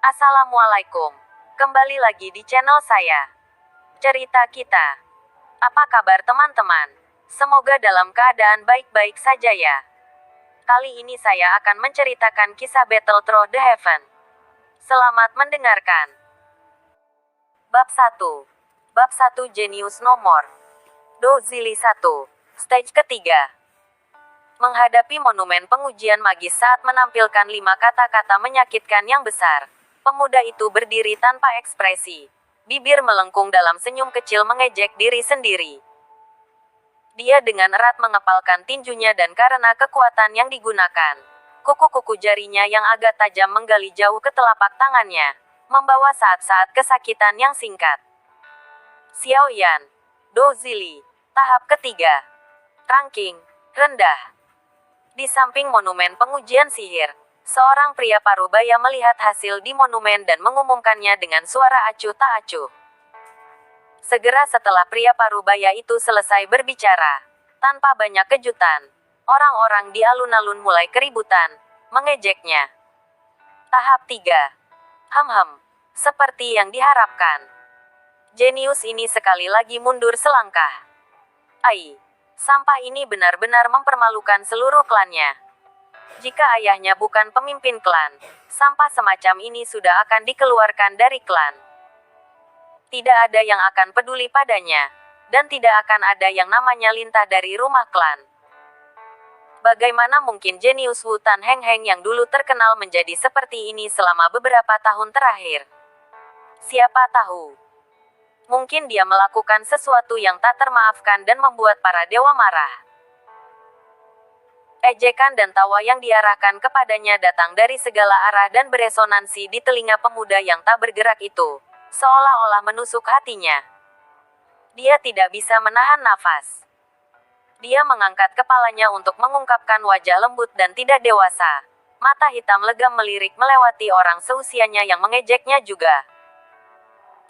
Assalamualaikum. Kembali lagi di channel saya. Cerita kita. Apa kabar teman-teman? Semoga dalam keadaan baik-baik saja ya. Kali ini saya akan menceritakan kisah Battle Through the Heaven. Selamat mendengarkan. Bab 1. Bab 1 Genius No More. Dozili 1. Stage ketiga. Menghadapi monumen pengujian magis saat menampilkan 5 kata-kata menyakitkan yang besar. Pemuda itu berdiri tanpa ekspresi. Bibir melengkung dalam senyum kecil mengejek diri sendiri. Dia dengan erat mengepalkan tinjunya dan karena kekuatan yang digunakan, kuku-kuku jarinya yang agak tajam menggali jauh ke telapak tangannya, membawa saat-saat kesakitan yang singkat. Xiaoyan. Dozili. Tahap ketiga. Ranking rendah. Di samping monumen pengujian sihir, seorang pria parubaya melihat hasil di monumen dan mengumumkannya dengan suara acuh tak acuh. Segera setelah pria parubaya itu selesai berbicara, tanpa banyak kejutan, orang-orang di alun-alun mulai keributan, mengejeknya. Tahap 3. Seperti yang diharapkan. Jenius ini sekali lagi mundur selangkah. Sampah ini benar-benar mempermalukan seluruh klannya. Jika ayahnya bukan pemimpin klan, sampah semacam ini sudah akan dikeluarkan dari klan. Tidak ada yang akan peduli padanya, dan tidak akan ada yang namanya lintah dari rumah klan. Bagaimana mungkin jenius Wu Tan Heng Heng yang dulu terkenal menjadi seperti ini selama beberapa tahun terakhir? Siapa tahu. Mungkin dia melakukan sesuatu yang tak termaafkan dan membuat para dewa marah. Ejekan dan tawa yang diarahkan kepadanya datang dari segala arah dan beresonansi di telinga pemuda yang tak bergerak itu, seolah-olah menusuk hatinya. Dia tidak bisa menahan nafas. Dia mengangkat kepalanya untuk mengungkapkan wajah lembut dan tidak dewasa. Mata hitam legam melirik melewati orang seusianya yang mengejeknya juga.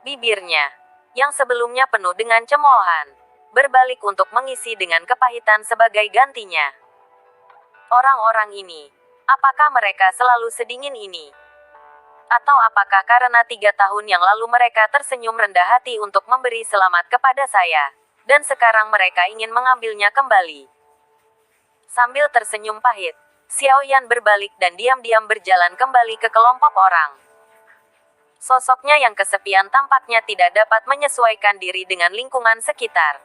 Bibirnya, yang sebelumnya penuh dengan cemoohan, berbalik untuk mengisi dengan kepahitan sebagai gantinya. Orang-orang ini, apakah mereka selalu sedingin ini? Atau apakah karena 3 tahun yang lalu mereka tersenyum rendah hati untuk memberi selamat kepada saya, dan sekarang mereka ingin mengambilnya kembali? Sambil tersenyum pahit, Xiaoyan berbalik dan diam-diam berjalan kembali ke kelompok orang. Sosoknya yang kesepian tampaknya tidak dapat menyesuaikan diri dengan lingkungan sekitar.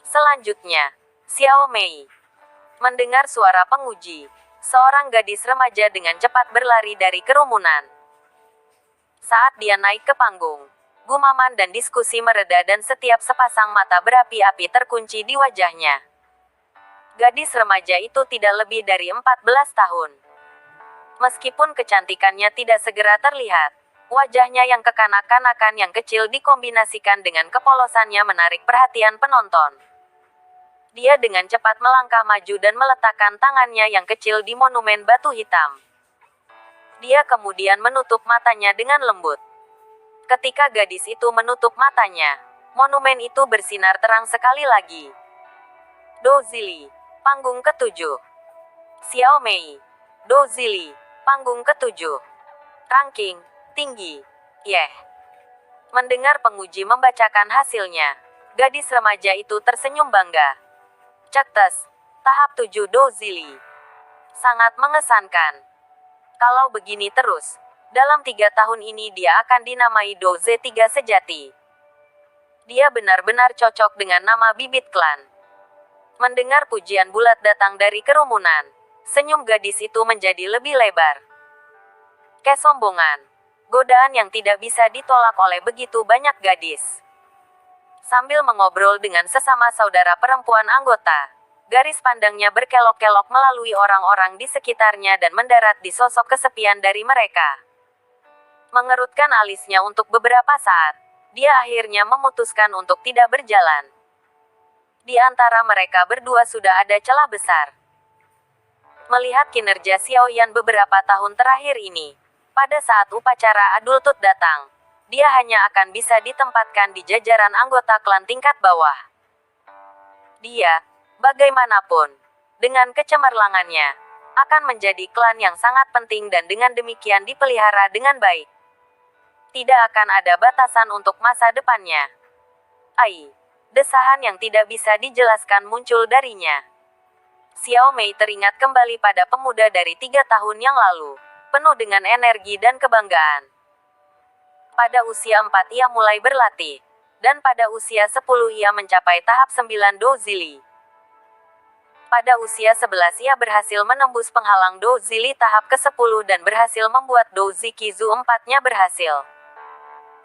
Selanjutnya, Xiao Mei. Mendengar suara penguji, seorang gadis remaja dengan cepat berlari dari kerumunan. Saat dia naik ke panggung, gumaman dan diskusi mereda dan setiap sepasang mata berapi-api terkunci di wajahnya. Gadis remaja itu tidak lebih dari 14 tahun. Meskipun kecantikannya tidak segera terlihat, wajahnya yang kekanak-kanakan yang kecil dikombinasikan dengan kepolosannya menarik perhatian penonton. Dia dengan cepat melangkah maju dan meletakkan tangannya yang kecil di monumen batu hitam. Dia kemudian menutup matanya dengan lembut. Ketika gadis itu menutup matanya, monumen itu bersinar terang sekali lagi. Dozili, panggung ke-7. Xiao Mei. Dozili, panggung ke-7. Ranking tinggi. Mendengar penguji membacakan hasilnya, gadis remaja itu tersenyum bangga. Cektes, tahap 7 Dozili. Sangat mengesankan. Kalau begini terus, dalam 3 tahun ini dia akan dinamai Doze 3 sejati. Dia benar-benar cocok dengan nama bibit klan. Mendengar pujian bulat datang dari kerumunan, senyum gadis itu menjadi lebih lebar. Kesombongan, godaan yang tidak bisa ditolak oleh begitu banyak gadis. Sambil mengobrol dengan sesama saudara perempuan anggota, garis pandangnya berkelok-kelok melalui orang-orang di sekitarnya dan mendarat di sosok kesepian dari mereka. Mengerutkan alisnya untuk beberapa saat, dia akhirnya memutuskan untuk tidak berjalan. Di antara mereka berdua sudah ada celah besar. Melihat kinerja Xiaoyan beberapa tahun terakhir ini, pada saat upacara Adultut datang, dia hanya akan bisa ditempatkan di jajaran anggota klan tingkat bawah. Dia, bagaimanapun, dengan kecemerlangannya, akan menjadi klan yang sangat penting dan dengan demikian dipelihara dengan baik. Tidak akan ada batasan untuk masa depannya. Ai. Desahan yang tidak bisa dijelaskan muncul darinya. Xiao Mei teringat kembali pada pemuda dari 3 tahun yang lalu, penuh dengan energi dan kebanggaan. Pada usia 4 ia mulai berlatih, dan pada usia 10 ia mencapai tahap 9 Dozili. Pada usia 11 ia berhasil menembus penghalang Dozili tahap ke-10 dan berhasil membuat Dozi Kizu 4-nya berhasil.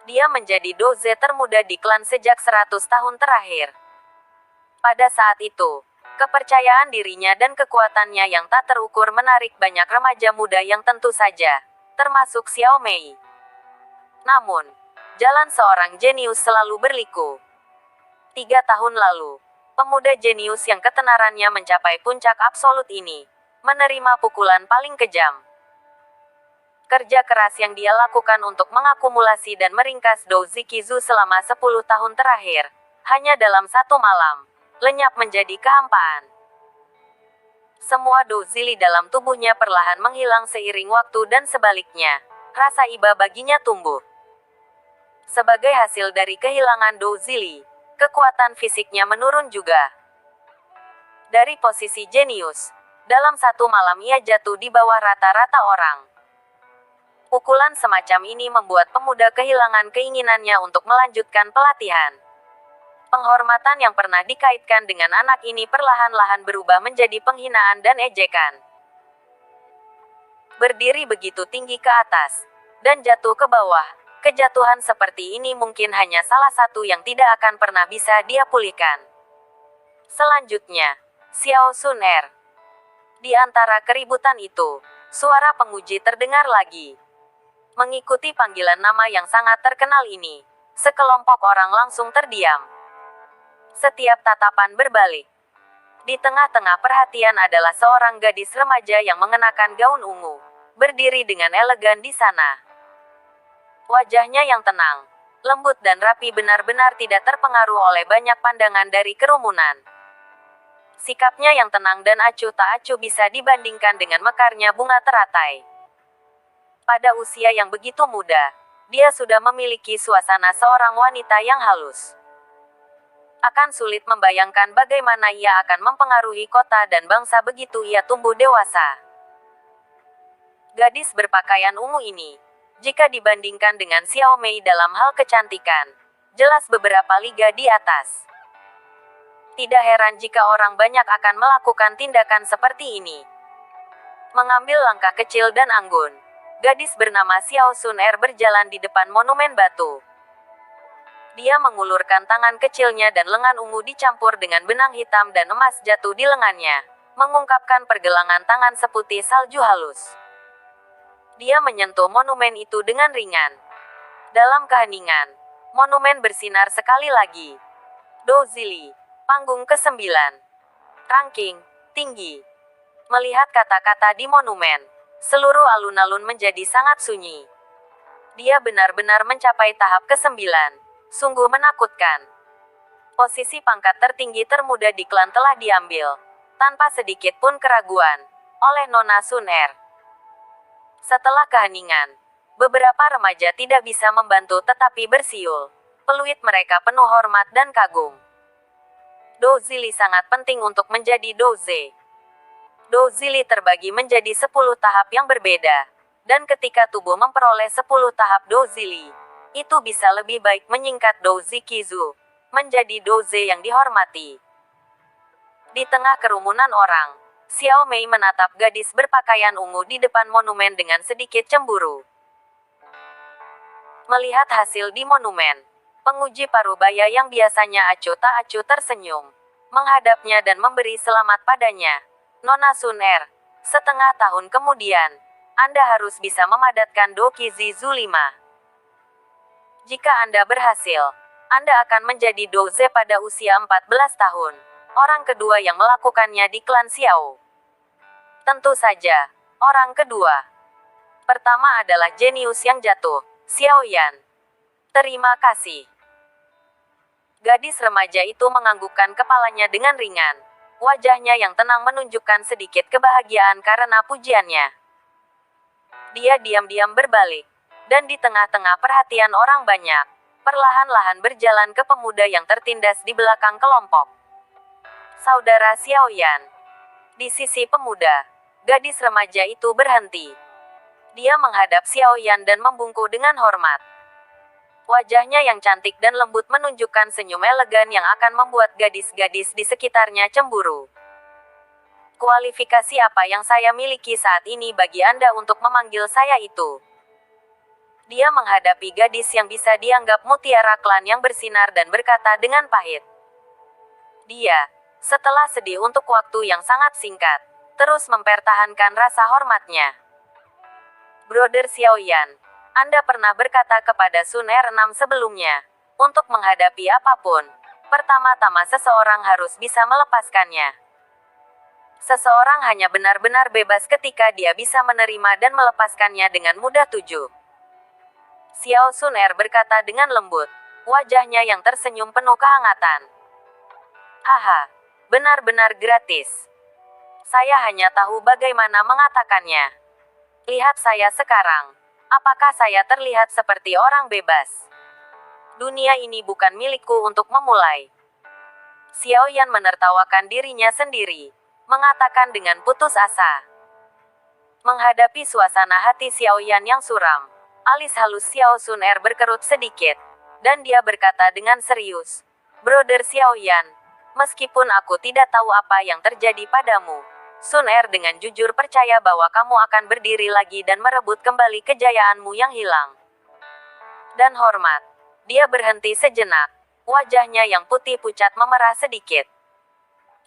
Dia menjadi Doze termuda di klan sejak 100 tahun terakhir. Pada saat itu, kepercayaan dirinya dan kekuatannya yang tak terukur menarik banyak remaja muda yang tentu saja, termasuk Xiao Mei. Namun, jalan seorang jenius selalu berliku. 3 tahun lalu, pemuda jenius yang ketenarannya mencapai puncak absolut ini, menerima pukulan paling kejam. Kerja keras yang dia lakukan untuk mengakumulasi dan meringkas Dozi Kizu selama 10 tahun terakhir, hanya dalam 1 malam, lenyap menjadi kehampaan. Semua Dozili dalam tubuhnya perlahan menghilang seiring waktu dan sebaliknya, rasa iba baginya tumbuh. Sebagai hasil dari kehilangan Dozili, kekuatan fisiknya menurun juga. Dari posisi jenius, dalam 1 malam ia jatuh di bawah rata-rata orang. Pukulan semacam ini membuat pemuda kehilangan keinginannya untuk melanjutkan pelatihan. Penghormatan yang pernah dikaitkan dengan anak ini perlahan-lahan berubah menjadi penghinaan dan ejekan. Berdiri begitu tinggi ke atas, dan jatuh ke bawah, kejatuhan seperti ini mungkin hanya salah satu yang tidak akan pernah bisa dia pulihkan. Selanjutnya, Xiao Sun Er. Di antara keributan itu, suara penguji terdengar lagi. Mengikuti panggilan nama yang sangat terkenal ini, sekelompok orang langsung terdiam. Setiap tatapan berbalik. Di tengah-tengah perhatian adalah seorang gadis remaja yang mengenakan gaun ungu, berdiri dengan elegan di sana. Wajahnya yang tenang, lembut dan rapi benar-benar tidak terpengaruh oleh banyak pandangan dari kerumunan. Sikapnya yang tenang dan acuh tak acuh bisa dibandingkan dengan mekarnya bunga teratai. Pada usia yang begitu muda, dia sudah memiliki suasana seorang wanita yang halus. Akan sulit membayangkan bagaimana ia akan mempengaruhi kota dan bangsa begitu ia tumbuh dewasa. Gadis berpakaian ungu ini, jika dibandingkan dengan Xiao Mei dalam hal kecantikan, jelas beberapa liga di atas. Tidak heran jika orang banyak akan melakukan tindakan seperti ini. Mengambil langkah kecil dan anggun, gadis bernama Xiao Sun Er berjalan di depan monumen batu. Dia mengulurkan tangan kecilnya dan lengan ungu dicampur dengan benang hitam dan emas jatuh di lengannya, mengungkapkan pergelangan tangan seputih salju halus. Dia menyentuh monumen itu dengan ringan. Dalam keheningan, monumen bersinar sekali lagi. Dozili, panggung ke-9. Ranking, tinggi. Melihat kata-kata di monumen, seluruh alun-alun menjadi sangat sunyi. Dia benar-benar mencapai tahap ke-9. Sungguh menakutkan. Posisi pangkat tertinggi termuda di klan telah diambil, tanpa sedikit pun keraguan, oleh Nona Sun Er. Setelah keheningan, beberapa remaja tidak bisa membantu tetapi bersiul. Peluit mereka penuh hormat dan kagum. Dozili sangat penting untuk menjadi Doze. Dozili terbagi menjadi 10 tahap yang berbeda, dan ketika tubuh memperoleh 10 tahap Dozili, itu bisa lebih baik menyingkat Dozi Kizu, menjadi Doze yang dihormati. Di tengah kerumunan orang, Xiao Mei menatap gadis berpakaian ungu di depan monumen dengan sedikit cemburu. Melihat hasil di monumen, penguji parubaya yang biasanya acuh tak acuh tersenyum, menghadapnya dan memberi selamat padanya. Nona Sun Er, setengah tahun kemudian, Anda harus bisa memadatkan Doki Zizu 5. Jika Anda berhasil, Anda akan menjadi Doze pada usia 14 tahun, orang kedua yang melakukannya di klan Xiao. Tentu saja, orang kedua. Pertama adalah jenius yang jatuh, Xiao Yan. Terima kasih. Gadis remaja itu menganggukkan kepalanya dengan ringan. Wajahnya yang tenang menunjukkan sedikit kebahagiaan karena pujiannya. Dia diam-diam berbalik, Dan di tengah-tengah perhatian orang banyak, perlahan-lahan berjalan ke pemuda yang tertindas di belakang kelompok. Saudara Xiaoyan. Di sisi pemuda, gadis remaja itu berhenti. Dia menghadap Xiaoyan dan membungkuk dengan hormat. Wajahnya yang cantik dan lembut menunjukkan senyum elegan yang akan membuat gadis-gadis di sekitarnya cemburu. Kualifikasi apa yang saya miliki saat ini bagi Anda untuk memanggil saya itu? Dia menghadapi gadis yang bisa dianggap mutiara klan yang bersinar dan berkata dengan pahit. Dia, setelah sedih untuk waktu yang sangat singkat, terus mempertahankan rasa hormatnya. Brother Xiaoyan, Anda pernah berkata kepada Sun R6 sebelumnya, untuk menghadapi apapun, pertama-tama seseorang harus bisa melepaskannya. Seseorang hanya benar-benar bebas ketika dia bisa menerima dan melepaskannya dengan mudah. Xiao Sun Er berkata dengan lembut, wajahnya yang tersenyum penuh kehangatan. Haha, benar-benar gratis. Saya hanya tahu bagaimana mengatakannya. Lihat saya sekarang. Apakah saya terlihat seperti orang bebas? Dunia ini bukan milikku untuk memulai. Xiaoyan menertawakan dirinya sendiri, mengatakan dengan putus asa. Menghadapi suasana hati Xiaoyan yang suram, alis halus Xiao Sun Er berkerut sedikit, dan dia berkata dengan serius, Brother Xiaoyan, meskipun aku tidak tahu apa yang terjadi padamu, Sun Er dengan jujur percaya bahwa kamu akan berdiri lagi dan merebut kembali kejayaanmu yang hilang. Dan hormat. Dia berhenti sejenak, wajahnya yang putih pucat memerah sedikit.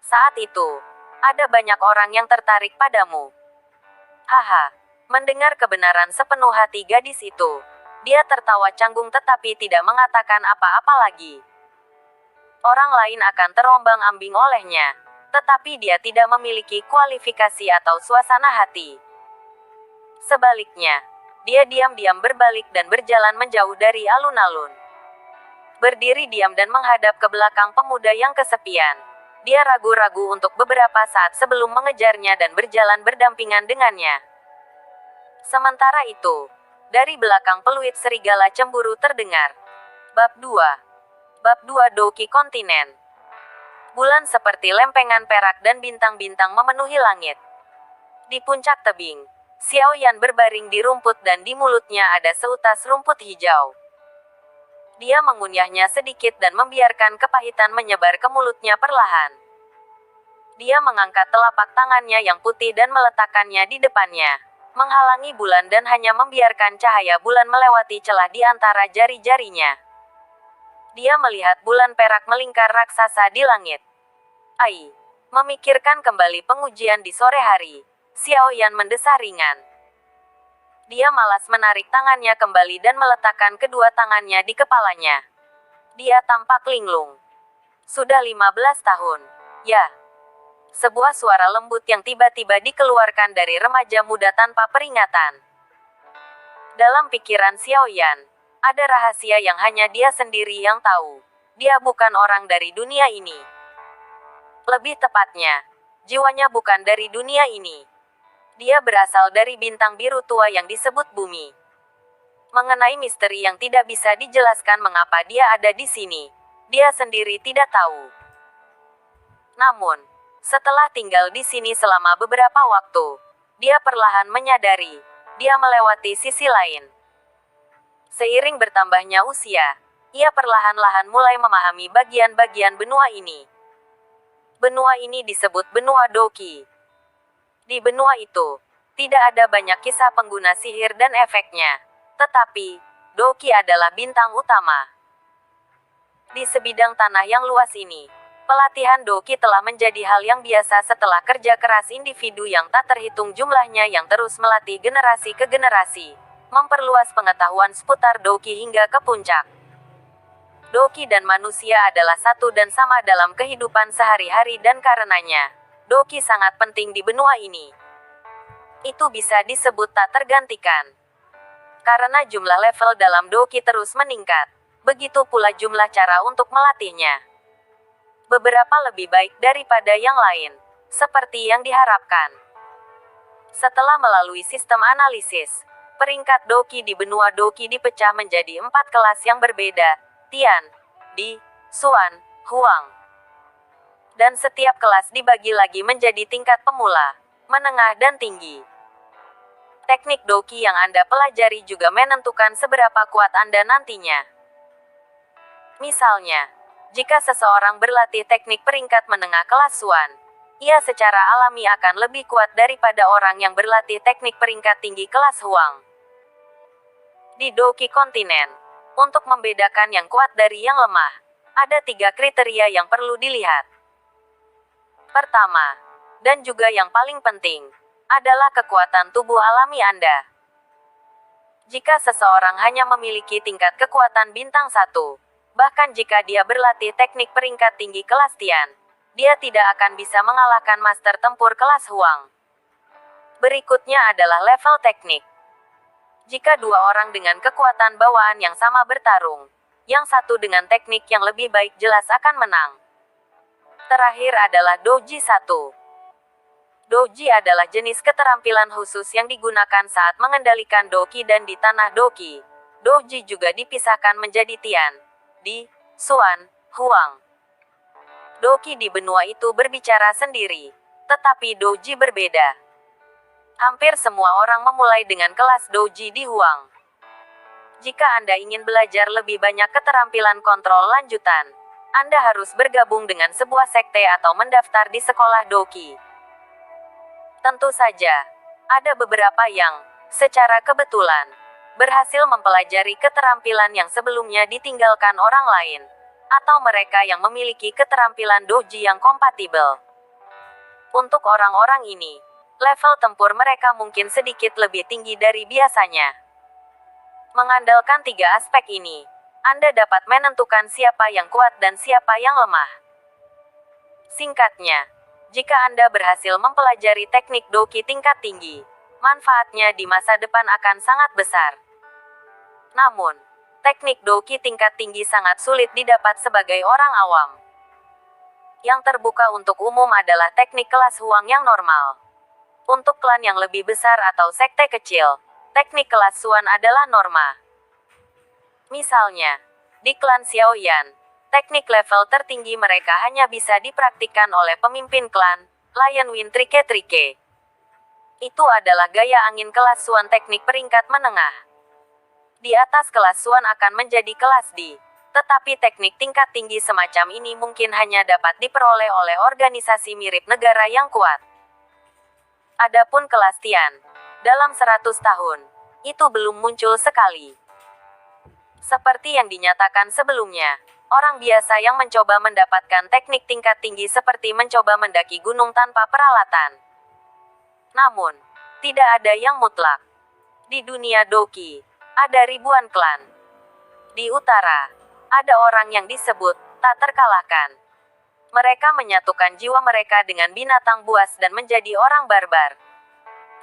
Saat itu, ada banyak orang yang tertarik padamu. Haha. Mendengar kebenaran sepenuh hati gadis itu, dia tertawa canggung tetapi tidak mengatakan apa-apa lagi. Orang lain akan terombang-ambing olehnya, tetapi dia tidak memiliki kualifikasi atau suasana hati. Sebaliknya, dia diam-diam berbalik dan berjalan menjauh dari alun-alun. Berdiri diam dan menghadap ke belakang pemuda yang kesepian. Dia ragu-ragu untuk beberapa saat sebelum mengejarnya dan berjalan berdampingan dengannya. Sementara itu, dari belakang peluit serigala cemburu terdengar. Bab 2. Bab 2 Doki Kontinen. Bulan seperti lempengan perak dan bintang-bintang memenuhi langit. Di puncak tebing, Xiaoyan berbaring di rumput dan di mulutnya ada seutas rumput hijau. Dia mengunyahnya sedikit dan membiarkan kepahitan menyebar ke mulutnya perlahan. Dia mengangkat telapak tangannya yang putih dan meletakkannya di depannya, menghalangi bulan dan hanya membiarkan cahaya bulan melewati celah di antara jari-jarinya. Dia melihat bulan perak melingkar raksasa di langit. Memikirkan kembali pengujian di sore hari, Xiaoyan mendesah ringan. Dia malas menarik tangannya kembali dan meletakkan kedua tangannya di kepalanya. Dia tampak linglung. Sudah 15 tahun. Ya. Sebuah suara lembut yang tiba-tiba dikeluarkan dari remaja muda tanpa peringatan. Dalam pikiran Xiaoyan, ada rahasia yang hanya dia sendiri yang tahu. Dia bukan orang dari dunia ini. Lebih tepatnya, jiwanya bukan dari dunia ini. Dia berasal dari bintang biru tua yang disebut bumi. Mengenai misteri yang tidak bisa dijelaskan mengapa dia ada di sini, dia sendiri tidak tahu. Namun, setelah tinggal di sini selama beberapa waktu, dia perlahan menyadari, dia melewati sisi lain. Seiring bertambahnya usia, ia perlahan-lahan mulai memahami bagian-bagian benua ini. Benua ini disebut benua Doki. Di benua itu, tidak ada banyak kisah pengguna sihir dan efeknya, tetapi, Doki adalah bintang utama. Di sebidang tanah yang luas ini, pelatihan Doki telah menjadi hal yang biasa setelah kerja keras individu yang tak terhitung jumlahnya yang terus melatih generasi ke generasi, memperluas pengetahuan seputar Doki hingga ke puncak. Doki dan manusia adalah satu dan sama dalam kehidupan sehari-hari dan karenanya, Doki sangat penting di benua ini. Itu bisa disebut tak tergantikan. Karena jumlah level dalam Doki terus meningkat, begitu pula jumlah cara untuk melatihnya. Beberapa lebih baik daripada yang lain, seperti yang diharapkan. Setelah melalui sistem analisis, Peringkat Doki di benua Doki dipecah menjadi 4 kelas yang berbeda, Tian, Di, Xuan, Huang. Dan setiap kelas dibagi lagi menjadi tingkat pemula, menengah dan tinggi. Teknik Doki yang Anda pelajari juga menentukan seberapa kuat Anda nantinya. Misalnya, jika seseorang berlatih teknik peringkat menengah kelas Xuan, ia secara alami akan lebih kuat daripada orang yang berlatih teknik peringkat tinggi kelas Huang. Di Doki kontinen, untuk membedakan yang kuat dari yang lemah, ada 3 kriteria yang perlu dilihat. Pertama, dan juga yang paling penting, adalah kekuatan tubuh alami Anda. Jika seseorang hanya memiliki tingkat kekuatan bintang 1, bahkan jika dia berlatih teknik peringkat tinggi kelas Tian, dia tidak akan bisa mengalahkan master tempur kelas Huang. Berikutnya adalah level teknik. Jika 2 orang dengan kekuatan bawaan yang sama bertarung, yang satu dengan teknik yang lebih baik jelas akan menang. Terakhir adalah Doji 1. Doji adalah jenis keterampilan khusus yang digunakan saat mengendalikan Doki dan di tanah Doki. Doji juga dipisahkan menjadi Tian, Di, Xuan, Huang. Doki di benua itu berbicara sendiri, tetapi Doji berbeda. Hampir semua orang memulai dengan kelas Doji di Huang. Jika Anda ingin belajar lebih banyak keterampilan kontrol lanjutan, Anda harus bergabung dengan sebuah sekte atau mendaftar di sekolah Doki. Tentu saja, ada beberapa yang, secara kebetulan, berhasil mempelajari keterampilan yang sebelumnya ditinggalkan orang lain, atau mereka yang memiliki keterampilan Doji yang kompatibel. Untuk orang-orang ini, level tempur mereka mungkin sedikit lebih tinggi dari biasanya. Mengandalkan 3 aspek ini, Anda dapat menentukan siapa yang kuat dan siapa yang lemah. Singkatnya, jika Anda berhasil mempelajari teknik Doki tingkat tinggi, manfaatnya di masa depan akan sangat besar. Namun, teknik Doki tingkat tinggi sangat sulit didapat sebagai orang awam. Yang terbuka untuk umum adalah teknik kelas Huang yang normal. Untuk klan yang lebih besar atau sekte kecil, teknik kelas Xuan adalah norma. Misalnya, di klan Xiaoyan, teknik level tertinggi mereka hanya bisa dipraktikkan oleh pemimpin klan, Lion Wind Trike. Itu adalah gaya angin kelas Xuan teknik peringkat menengah. Di atas kelas Xuan akan menjadi kelas D, tetapi teknik tingkat tinggi semacam ini mungkin hanya dapat diperoleh oleh organisasi mirip negara yang kuat. Adapun kelas Tian, dalam 100 tahun, itu belum muncul sekali. Seperti yang dinyatakan sebelumnya, orang biasa yang mencoba mendapatkan teknik tingkat tinggi seperti mencoba mendaki gunung tanpa peralatan. Namun, tidak ada yang mutlak. Di dunia Doki, ada ribuan klan. Di utara, ada orang yang disebut tak terkalahkan. Mereka menyatukan jiwa mereka dengan binatang buas dan menjadi orang barbar.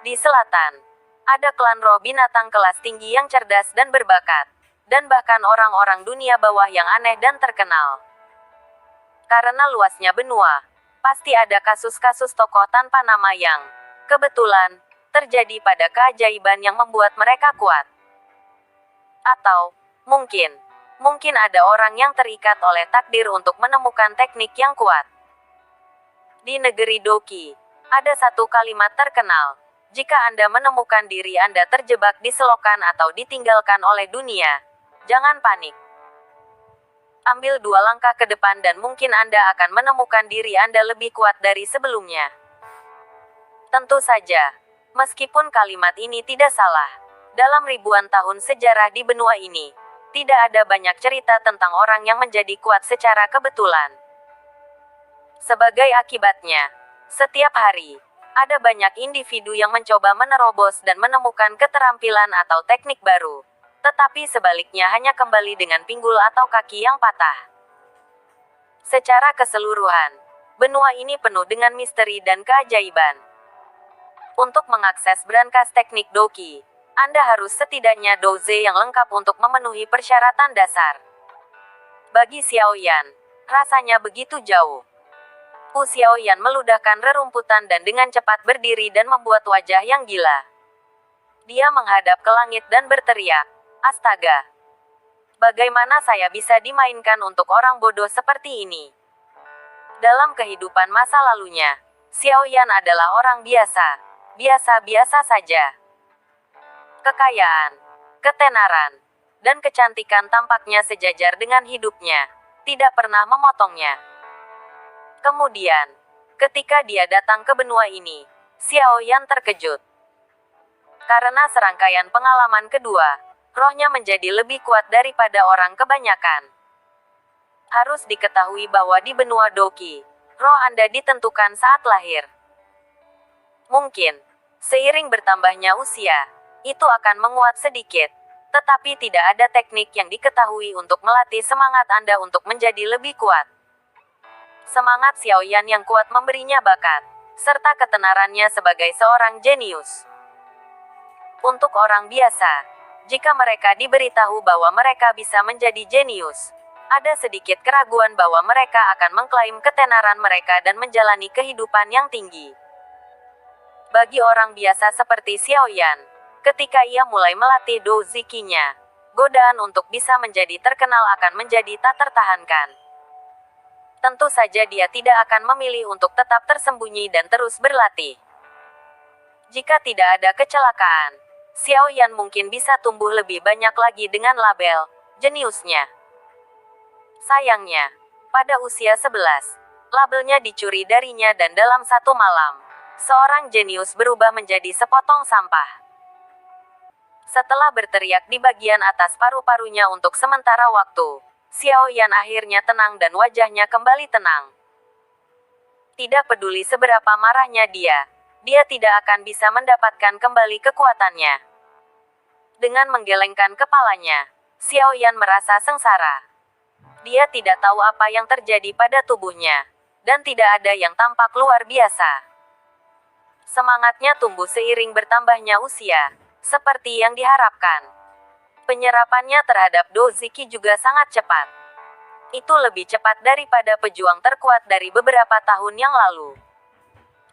Di selatan, ada klan roh binatang kelas tinggi yang cerdas dan berbakat, dan bahkan orang-orang dunia bawah yang aneh dan terkenal. Karena luasnya benua, pasti ada kasus-kasus tokoh tanpa nama yang, kebetulan, terjadi pada keajaiban yang membuat mereka kuat. Atau, mungkin ada orang yang terikat oleh takdir untuk menemukan teknik yang kuat. Di negeri Doki, ada satu kalimat terkenal. Jika Anda menemukan diri Anda terjebak di selokan atau ditinggalkan oleh dunia, jangan panik. Ambil 2 langkah ke depan dan mungkin Anda akan menemukan diri Anda lebih kuat dari sebelumnya. Tentu saja, meskipun kalimat ini tidak salah, dalam ribuan tahun sejarah di benua ini, tidak ada banyak cerita tentang orang yang menjadi kuat secara kebetulan. Sebagai akibatnya, setiap hari, ada banyak individu yang mencoba menerobos dan menemukan keterampilan atau teknik baru, tetapi sebaliknya hanya kembali dengan pinggul atau kaki yang patah. Secara keseluruhan, benua ini penuh dengan misteri dan keajaiban. Untuk mengakses brankas teknik Doki, Anda harus setidaknya Douze yang lengkap untuk memenuhi persyaratan dasar. Bagi Xiaoyan, rasanya begitu jauh. Xiaoyan meludahkan rerumputan dan dengan cepat berdiri dan membuat wajah yang gila. Dia menghadap ke langit dan berteriak, "Astaga! Bagaimana saya bisa dimainkan untuk orang bodoh seperti ini?" Dalam kehidupan masa lalunya, Xiaoyan adalah orang biasa. Biasa-biasa saja. Kekayaan, ketenaran, dan kecantikan tampaknya sejajar dengan hidupnya. Tidak pernah memotongnya. Kemudian, ketika dia datang ke benua ini, Xiaoyan terkejut. Karena serangkaian pengalaman kedua, rohnya menjadi lebih kuat daripada orang kebanyakan. Harus diketahui bahwa di benua Doki, roh Anda ditentukan saat lahir. Mungkin, seiring bertambahnya usia, itu akan menguat sedikit. Tetapi tidak ada teknik yang diketahui untuk melatih semangat Anda untuk menjadi lebih kuat. Semangat Xiaoyan yang kuat memberinya bakat, serta ketenarannya sebagai seorang jenius. Untuk orang biasa, jika mereka diberitahu bahwa mereka bisa menjadi jenius, ada sedikit keraguan bahwa mereka akan mengklaim ketenaran mereka dan menjalani kehidupan yang tinggi. Bagi orang biasa seperti Xiaoyan, ketika ia mulai melatih Douziki-nya, godaan untuk bisa menjadi terkenal akan menjadi tak tertahankan. Tentu saja dia tidak akan memilih untuk tetap tersembunyi dan terus berlatih. Jika tidak ada kecelakaan, Xiaoyan mungkin bisa tumbuh lebih banyak lagi dengan label jeniusnya. Sayangnya, pada usia 11, labelnya dicuri darinya dan dalam satu malam, seorang jenius berubah menjadi sepotong sampah. Setelah berteriak di bagian atas paru-parunya untuk sementara waktu, Xiaoyan akhirnya tenang dan wajahnya kembali tenang. Tidak peduli seberapa marahnya dia tidak akan bisa mendapatkan kembali kekuatannya. Dengan menggelengkan kepalanya, Xiaoyan merasa sengsara. Dia tidak tahu apa yang terjadi pada tubuhnya, dan tidak ada yang tampak luar biasa. Semangatnya tumbuh seiring bertambahnya usia, seperti yang diharapkan. Penyerapannya terhadap Douziki juga sangat cepat. Itu lebih cepat daripada pejuang terkuat dari beberapa tahun yang lalu.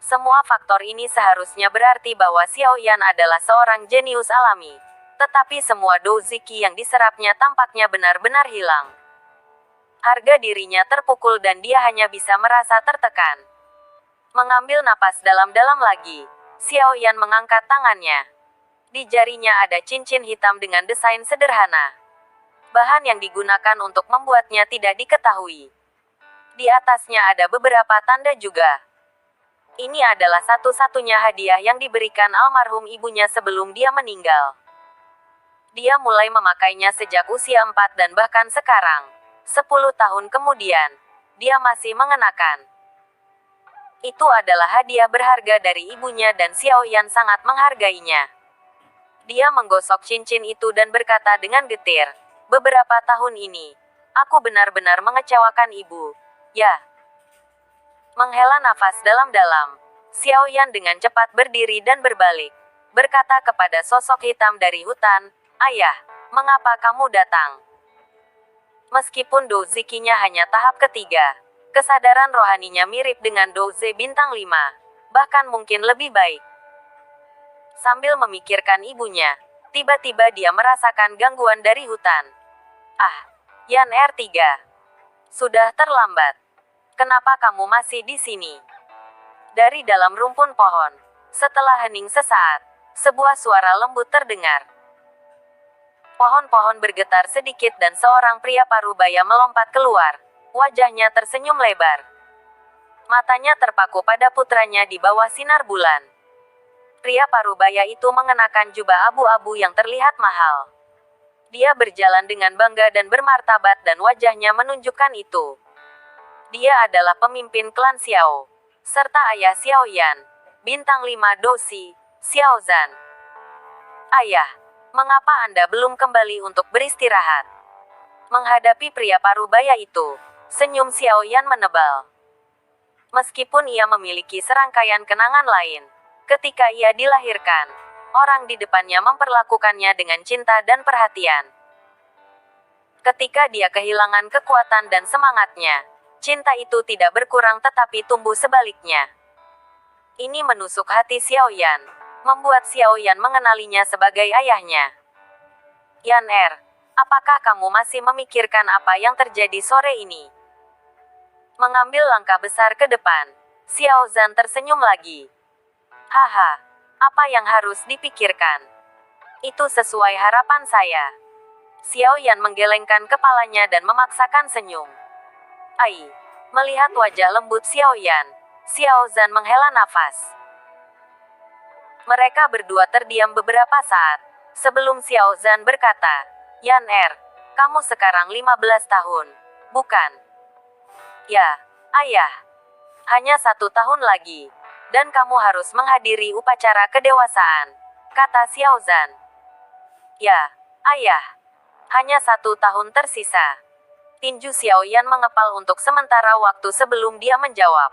Semua faktor ini seharusnya berarti bahwa Xiaoyan adalah seorang jenius alami. Tetapi semua Douziki yang diserapnya tampaknya benar-benar hilang. Harga dirinya terpukul dan dia hanya bisa merasa tertekan. Mengambil napas dalam-dalam lagi, Xiaoyan mengangkat tangannya. Di jarinya ada cincin hitam dengan desain sederhana. Bahan yang digunakan untuk membuatnya tidak diketahui. Di atasnya ada beberapa tanda juga. Ini adalah satu-satunya hadiah yang diberikan almarhum ibunya sebelum dia meninggal. Dia mulai memakainya sejak usia 4 dan bahkan sekarang, 10 tahun kemudian, dia masih mengenakan. Itu adalah hadiah berharga dari ibunya dan Xiaoyan sangat menghargainya. Dia menggosok cincin itu dan berkata dengan getir, "Beberapa tahun ini, aku benar-benar mengecewakan ibu." Ya. Menghela nafas dalam-dalam, Xiaoyan dengan cepat berdiri dan berbalik. Berkata kepada sosok hitam dari hutan, "Ayah, mengapa kamu datang?" Meskipun Douziki-nya hanya tahap ketiga, kesadaran rohaninya mirip dengan Douze bintang 5, bahkan mungkin lebih baik. Sambil memikirkan ibunya, tiba-tiba dia merasakan gangguan dari hutan. "Ah, Yan R3. Sudah terlambat. Kenapa kamu masih di sini?" Dari dalam rumpun pohon, setelah hening sesaat, sebuah suara lembut terdengar. Pohon-pohon bergetar sedikit dan seorang pria parubaya melompat keluar. Wajahnya tersenyum lebar. Matanya terpaku pada putranya di bawah sinar bulan. Pria parubaya itu mengenakan jubah abu-abu yang terlihat mahal. Dia berjalan dengan bangga dan bermartabat dan wajahnya menunjukkan itu. Dia adalah pemimpin klan Xiao, serta ayah Xiaoyan, bintang 5 Douzi, Xiaozan. "Ayah, mengapa Anda belum kembali untuk beristirahat?" Menghadapi pria parubaya itu, senyum Xiaoyan menebal. Meskipun ia memiliki serangkaian kenangan lain, ketika ia dilahirkan, orang di depannya memperlakukannya dengan cinta dan perhatian. Ketika dia kehilangan kekuatan dan semangatnya, cinta itu tidak berkurang tetapi tumbuh sebaliknya. Ini menusuk hati Xiaoyan. membuat Xiao Yan mengenalinya sebagai ayahnya. Yan apakah kamu masih memikirkan apa yang terjadi sore ini? Mengambil langkah besar ke depan, Xiao Zhan tersenyum lagi. Haha, apa yang harus dipikirkan? Itu sesuai harapan saya. Xiao Yan menggelengkan kepalanya dan memaksakan senyum. Ai, melihat wajah lembut Xiao Yan, Xiao Zhan menghela nafas. Mereka berdua terdiam beberapa saat, sebelum Xiao Zhan berkata, Yan kamu sekarang 15 tahun, bukan? Ya, ayah. Hanya 1 tahun lagi, dan kamu harus menghadiri upacara kedewasaan, kata Xiao Zhan. Ya, ayah. Hanya 1 tahun tersisa. Tinju Xiao Yan mengepal untuk sementara waktu sebelum dia menjawab.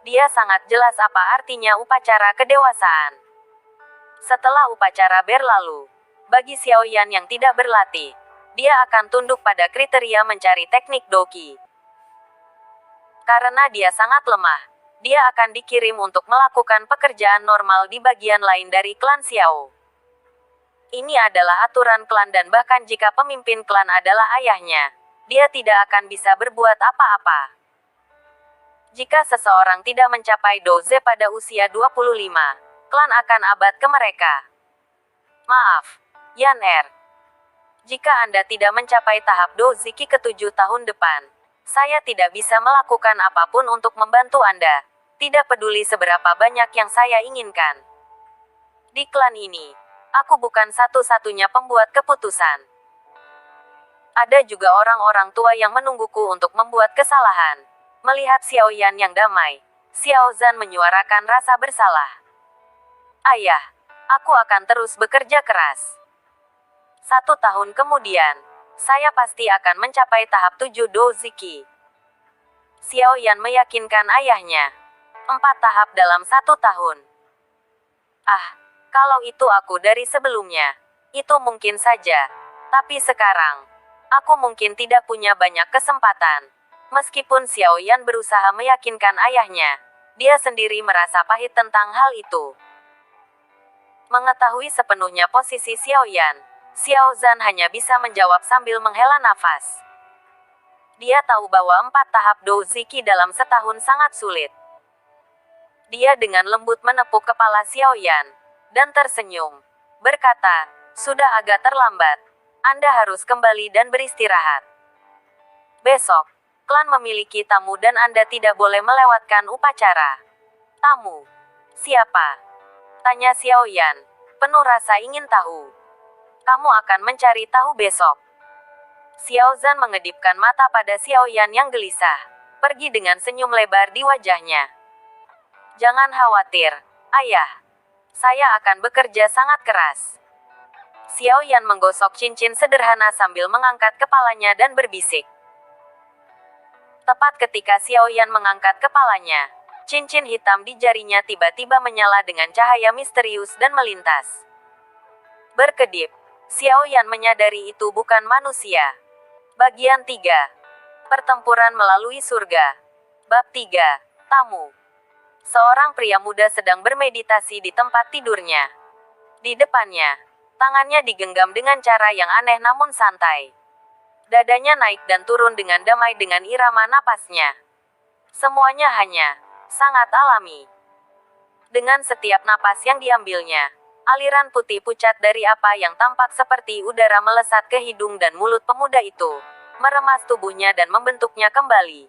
Dia sangat jelas apa artinya upacara kedewasaan. Setelah upacara berlalu, bagi Xiao Yan yang tidak berlatih, dia akan tunduk pada kriteria mencari teknik doki. Karena dia sangat lemah, dia akan dikirim untuk melakukan pekerjaan normal di bagian lain dari klan Xiao. Ini adalah aturan klan dan bahkan jika pemimpin klan adalah ayahnya, dia tidak akan bisa berbuat apa-apa. Jika seseorang tidak mencapai doze pada usia 25, klan akan abad ke mereka. Maaf, Yan jika Anda tidak mencapai tahap dozeki ke-7 tahun depan, saya tidak bisa melakukan apapun untuk membantu Anda, tidak peduli seberapa banyak yang saya inginkan. Di klan ini, aku bukan satu-satunya pembuat keputusan. Ada juga orang-orang tua yang menungguku untuk membuat kesalahan. Melihat Xiao Yan yang damai, Xiao Zhan menyuarakan rasa bersalah. Ayah, aku akan terus bekerja keras. 1 tahun kemudian, saya pasti akan mencapai tahap 7 dozeki. Xiao Yan meyakinkan ayahnya. 4 tahap dalam 1 tahun. Ah, kalau itu aku dari sebelumnya, itu mungkin saja. Tapi sekarang, aku mungkin tidak punya banyak kesempatan. Meskipun Xiao Yan berusaha meyakinkan ayahnya, dia sendiri merasa pahit tentang hal itu. Mengetahui sepenuhnya posisi Xiao Yan, Xiao Zhan hanya bisa menjawab sambil menghela nafas. Dia tahu bahwa 4 tahap dozeki dalam setahun sangat sulit. Dia dengan lembut menepuk kepala Xiao Yan, dan tersenyum, berkata, sudah agak terlambat. Anda harus kembali dan beristirahat. Besok, klan memiliki tamu dan Anda tidak boleh melewatkan upacara. Tamu? Siapa? Tanya Xiao Yan, penuh rasa ingin tahu. Kamu akan mencari tahu besok. Xiao Zhan mengedipkan mata pada Xiao Yan yang gelisah, pergi dengan senyum lebar di wajahnya. Jangan khawatir, ayah. Saya akan bekerja sangat keras. Xiao Yan menggosok cincin sederhana sambil mengangkat kepalanya dan berbisik. Tepat ketika Xiao Yan mengangkat kepalanya, cincin hitam di jarinya tiba-tiba menyala dengan cahaya misterius dan melintas. Berkedip, Xiao Yan menyadari itu bukan manusia. Bagian 3. Pertempuran melalui surga. Bab 3. Tamu. Seorang pria muda sedang bermeditasi di tempat tidurnya. Di depannya, tangannya digenggam dengan cara yang aneh namun santai. Dadanya naik dan turun dengan damai dengan irama napasnya. Semuanya hanya sangat alami. Dengan setiap napas yang diambilnya, aliran putih pucat dari apa yang tampak seperti udara melesat ke hidung dan mulut pemuda itu, meremas tubuhnya dan membentuknya kembali.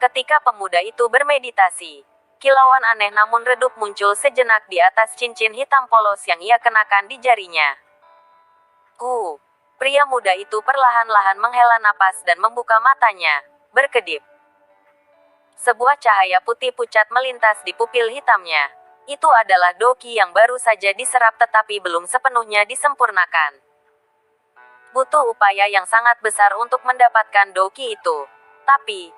Ketika pemuda itu bermeditasi, kilauan aneh namun redup muncul sejenak di atas cincin hitam polos yang ia kenakan di jarinya. Pria muda itu perlahan-lahan menghela napas dan membuka matanya, berkedip. Sebuah cahaya putih pucat melintas di pupil hitamnya. Itu adalah doki yang baru saja diserap tetapi belum sepenuhnya disempurnakan. Butuh upaya yang sangat besar untuk mendapatkan doki itu. Tapi,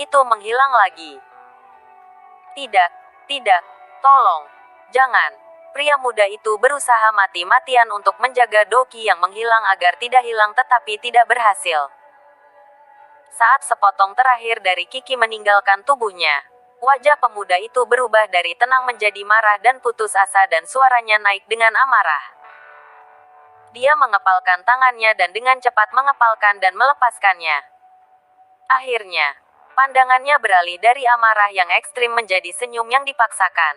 itu menghilang lagi. Tidak, tolong, jangan. Pria muda itu berusaha mati-matian untuk menjaga doki yang menghilang agar tidak hilang tetapi tidak berhasil. Saat sepotong terakhir dari Kiki meninggalkan tubuhnya, Wajah pemuda itu berubah dari tenang menjadi marah dan putus asa dan suaranya naik dengan amarah. Dia mengepalkan tangannya dan dengan cepat mengepalkan dan melepaskannya. Akhirnya, pandangannya beralih dari amarah yang ekstrim menjadi senyum yang dipaksakan.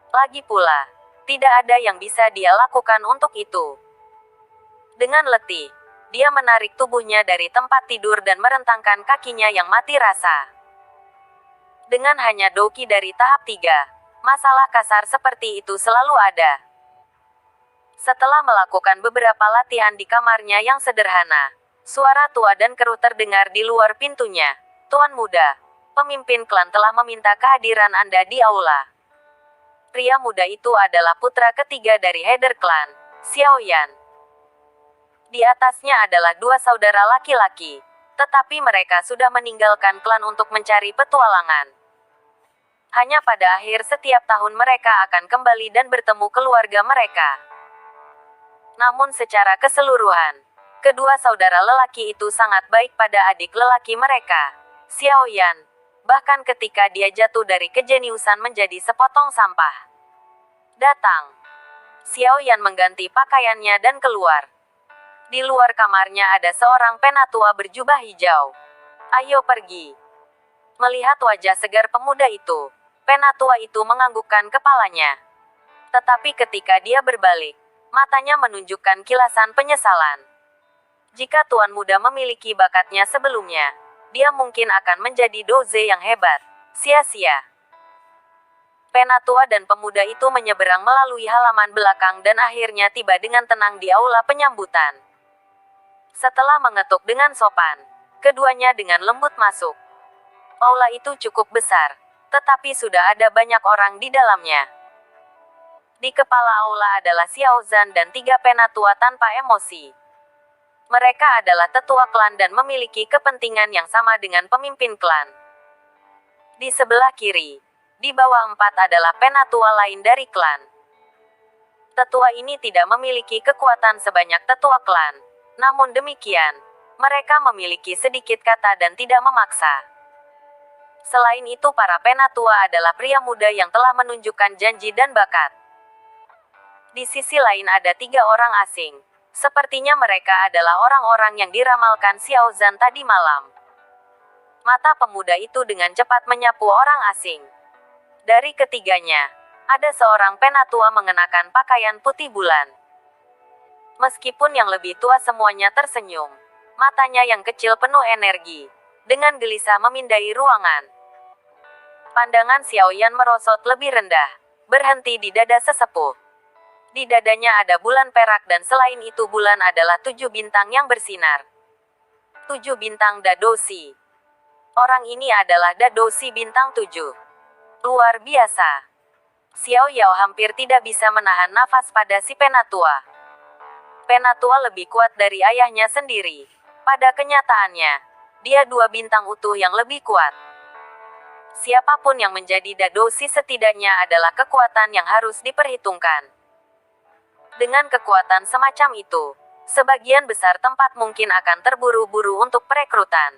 Lagi pula, tidak ada yang bisa dia lakukan untuk itu. Dengan letih, dia menarik tubuhnya dari tempat tidur dan merentangkan kakinya yang mati rasa. Dengan hanya doki dari tahap 3, masalah kasar seperti itu selalu ada. Setelah melakukan beberapa latihan di kamarnya yang sederhana, suara tua dan keruh terdengar di luar pintunya. Tuan muda, pemimpin klan telah meminta kehadiran Anda di aula. Pria muda itu adalah putra ketiga dari Heather Clan, Xiao Yan. Di atasnya adalah 2 saudara laki-laki, tetapi mereka sudah meninggalkan klan untuk mencari petualangan. Hanya pada akhir setiap tahun mereka akan kembali dan bertemu keluarga mereka. Namun secara keseluruhan, kedua saudara lelaki itu sangat baik pada adik lelaki mereka, Xiao Yan. Bahkan ketika dia jatuh dari kejeniusan menjadi sepotong sampah. Datang. Xiao Yan mengganti pakaiannya dan keluar. Di luar kamarnya ada seorang penatua berjubah hijau. Ayo pergi. Melihat wajah segar pemuda itu, penatua itu menganggukkan kepalanya. Tetapi ketika dia berbalik, matanya menunjukkan kilasan penyesalan. Jika tuan muda memiliki bakatnya sebelumnya, dia mungkin akan menjadi doze yang hebat. Sia-sia. Penatua dan pemuda itu menyeberang melalui halaman belakang dan akhirnya tiba dengan tenang di aula penyambutan. Setelah mengetuk dengan sopan, keduanya dengan lembut masuk. Aula itu cukup besar, tetapi sudah ada banyak orang di dalamnya. Di kepala aula adalah Xiao Zhan dan 3 penatua tanpa emosi. Mereka adalah tetua klan dan memiliki kepentingan yang sama dengan pemimpin klan. Di sebelah kiri, di bawah 4 adalah penatua lain dari klan. Tetua ini tidak memiliki kekuatan sebanyak tetua klan. Namun demikian, mereka memiliki sedikit kata dan tidak memaksa. Selain itu para penatua adalah pria muda yang telah menunjukkan janji dan bakat. Di sisi lain ada 3 orang asing. Sepertinya mereka adalah orang-orang yang diramalkan Xiao Zhan tadi malam. Mata pemuda itu dengan cepat menyapu orang asing. Dari ketiganya, ada seorang penatua mengenakan pakaian putih bulan. Meskipun yang lebih tua semuanya tersenyum, matanya yang kecil penuh energi, dengan gelisah memindai ruangan. Pandangan Xiao Yan merosot lebih rendah, berhenti di dada sesepuh. Di dadanya ada bulan perak dan selain itu bulan adalah 7 bintang yang bersinar. 7 bintang Dadoshi. Orang ini adalah Dadoshi bintang 7. Luar biasa. Xiao Yao hampir tidak bisa menahan nafas pada si penatua. Penatua lebih kuat dari ayahnya sendiri. Pada kenyataannya, dia 2 bintang utuh yang lebih kuat. Siapapun yang menjadi Dadoshi setidaknya adalah kekuatan yang harus diperhitungkan. Dengan kekuatan semacam itu, sebagian besar tempat mungkin akan terburu-buru untuk perekrutan.